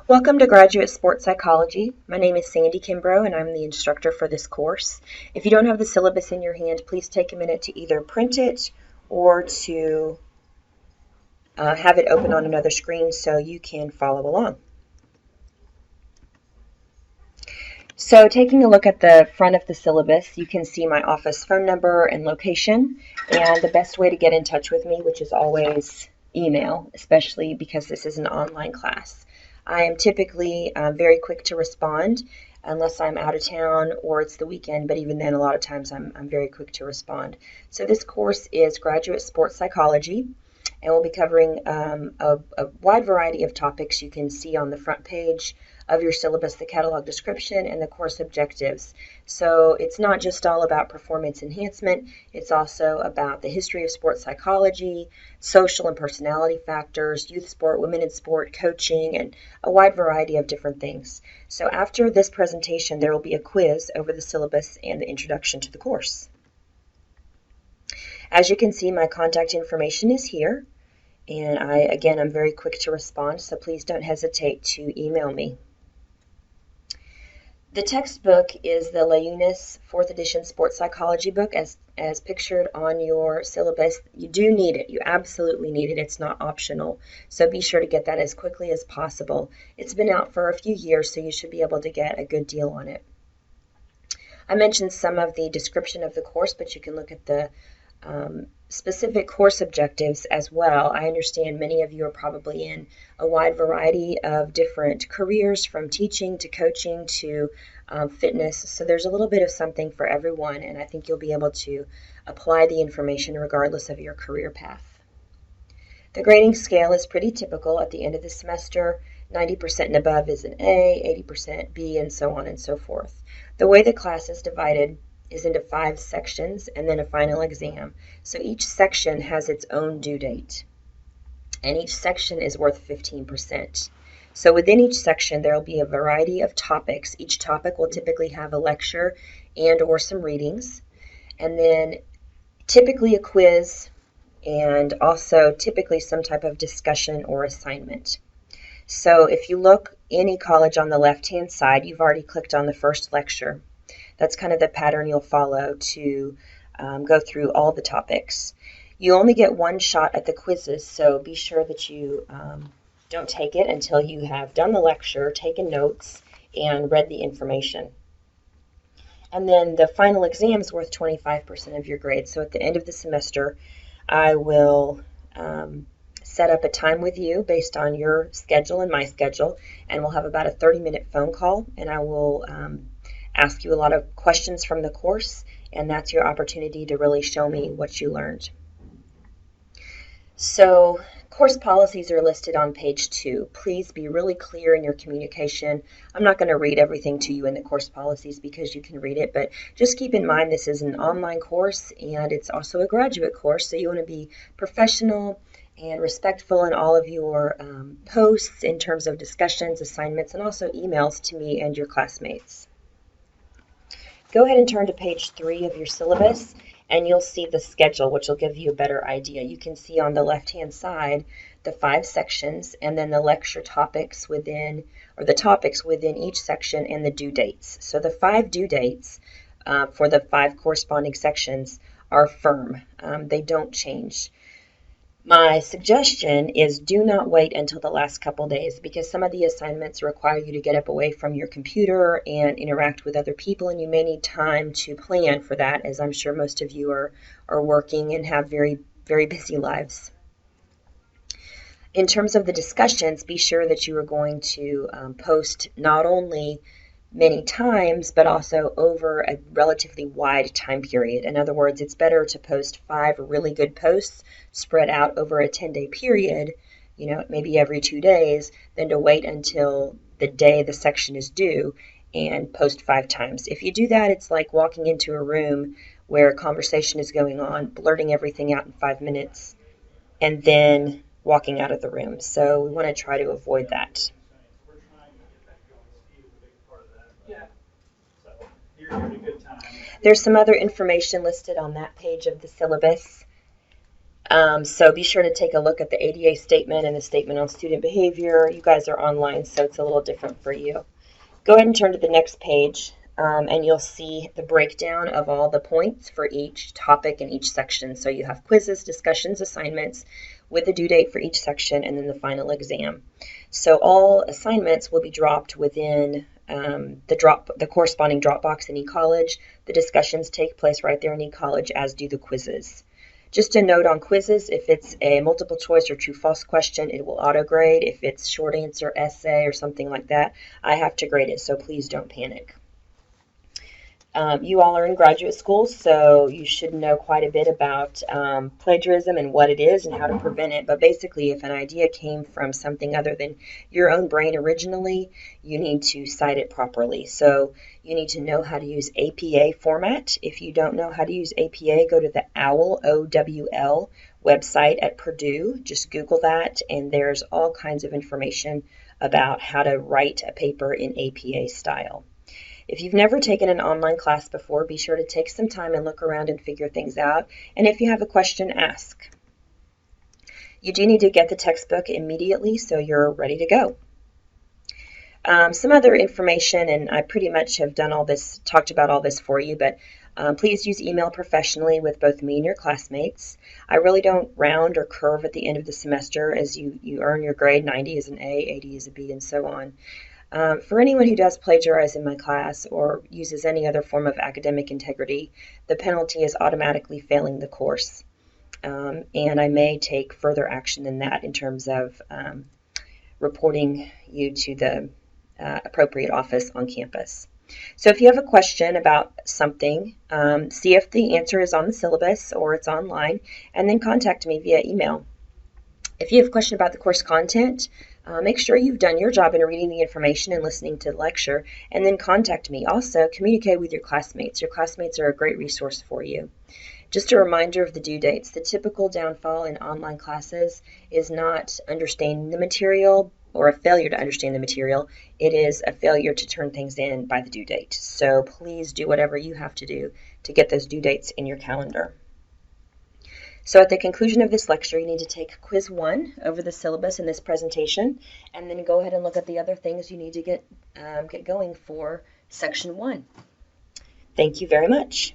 Welcome to Graduate Sports Psychology. My name is Sandy Kimbrough and I'm the instructor for this course. If you don't have the syllabus in your hand, please take a minute to either print it or to have it open on another screen so you can follow along. So taking a look at the front of the syllabus, you can see my office phone number and location, and the best way to get in touch with me, which is always email, especially because this is an online class. I am typically very quick to respond unless I'm out of town or it's the weekend, but even then a lot of times I'm very quick to respond. So this course is Graduate Sports Psychology, and we'll be covering a wide variety of topics. You can see on the front page of your syllabus the catalog description and the course objectives. So it's not just all about performance enhancement, it's also about the history of sports psychology, social and personality factors, youth sport, women in sport, coaching, and a wide variety of different things. So after this presentation, there will be a quiz over the syllabus and the introduction to the course. As you can see, my contact information is here, and I'm very quick to respond, so please don't hesitate to email me. The textbook is the Leunis 4th edition sports psychology book as pictured on your syllabus. You do need it. You absolutely need it. It's not optional. So be sure to get that as quickly as possible. It's been out for a few years, so you should be able to get a good deal on it. I mentioned some of the description of the course, but you can look at the specific course objectives as well. I understand many of you are probably in a wide variety of different careers, from teaching to coaching to fitness. So there's a little bit of something for everyone, and I think you'll be able to apply the information regardless of your career path. The grading scale is pretty typical. At the end of the semester, 90% and above is an A, 80% B, and so on and so forth. The way the class is divided is into 5 sections and then a final exam. So each section has its own due date, and each section is worth 15%. So within each section, there will be a variety of topics. Each topic will typically have a lecture and or some readings, and then typically a quiz, and also typically some type of discussion or assignment. So if you look any college on the left-hand side, you've already clicked on the first lecture. That's kind of the pattern you'll follow to go through all the topics. You only get one shot at the quizzes, so be sure that you don't take it until you have done the lecture, taken notes, and read the information. And then the final exam is worth 25% of your grade. So at the end of the semester, I will set up a time with you based on your schedule and my schedule, and we'll have about a 30-minute phone call, and I will ask you a lot of questions from the course, and that's your opportunity to really show me what you learned. So course policies are listed on page 2. Please be really clear in your communication. I'm not going to read everything to you in the course policies because you can read it, but just keep in mind this is an online course and it's also a graduate course, so you want to be professional and respectful in all of your posts in terms of discussions, assignments, and also emails to me and your classmates. Go ahead and turn to page 3 of your syllabus, and you'll see the schedule, which will give you a better idea. You can see on the left-hand side the 5 sections, and then the lecture topics within, or the topics within each section, and the due dates. So the 5 due dates for the 5 corresponding sections are firm. They don't change. My suggestion is do not wait until the last couple days, because some of the assignments require you to get up away from your computer and interact with other people, and you may need time to plan for that, as I'm sure most of you are working and have very, very busy lives. In terms of the discussions, be sure that you are going to post not only many times, but also over a relatively wide time period. In other words, it's better to post 5 really good posts spread out over a 10-day period, maybe every 2 days, than to wait until the day the section is due and post 5 times. If you do that, it's like walking into a room where a conversation is going on, blurting everything out in 5 minutes, and then walking out of the room. So we want to try to avoid that. There's some other information listed on that page of the syllabus. So be sure to take a look at the ADA statement and the statement on student behavior. You guys are online, so it's a little different for you. Go ahead and turn to the next page, and you'll see the breakdown of all the points for each topic in each section. So you have quizzes, discussions, assignments with the due date for each section, and then the final exam. So all assignments will be dropped within the corresponding Dropbox in eCollege. The discussions take place right there in eCollege, as do the quizzes. Just a note on quizzes, if it's a multiple choice or true-false question, it will auto-grade. If it's short answer, essay, or something like that, I have to grade it, so please don't panic. You all are in graduate school, so you should know quite a bit about plagiarism and what it is and how to prevent it. But basically, if an idea came from something other than your own brain originally, you need to cite it properly. So you need to know how to use APA format. If you don't know how to use APA, go to the OWL, O-W-L, website at Purdue. Just Google that, and there's all kinds of information about how to write a paper in APA style. If you've never taken an online class before, be sure to take some time and look around and figure things out. And if you have a question, ask. You do need to get the textbook immediately so you're ready to go. Some other information, and I pretty much have done all this, talked about all this for you, but please use email professionally with both me and your classmates. I really don't round or curve at the end of the semester, as you earn your grade. 90 is an A, 80 is a B, and so on. For anyone who does plagiarize in my class or uses any other form of academic integrity, the penalty is automatically failing the course. And I may take further action than that in terms of reporting you to the appropriate office on campus. So if you have a question about something, see if the answer is on the syllabus or it's online, and then contact me via email. If you have a question about the course content, make sure you've done your job in reading the information and listening to the lecture, and then contact me. Also, communicate with your classmates. Your classmates are a great resource for you. Just a reminder of the due dates. The typical downfall in online classes is not understanding the material or a failure to understand the material. It is a failure to turn things in by the due date. So please do whatever you have to do to get those due dates in your calendar. So at the conclusion of this lecture, you need to take quiz 1 over the syllabus in this presentation, and then go ahead and look at the other things you need to get going for section 1. Thank you very much.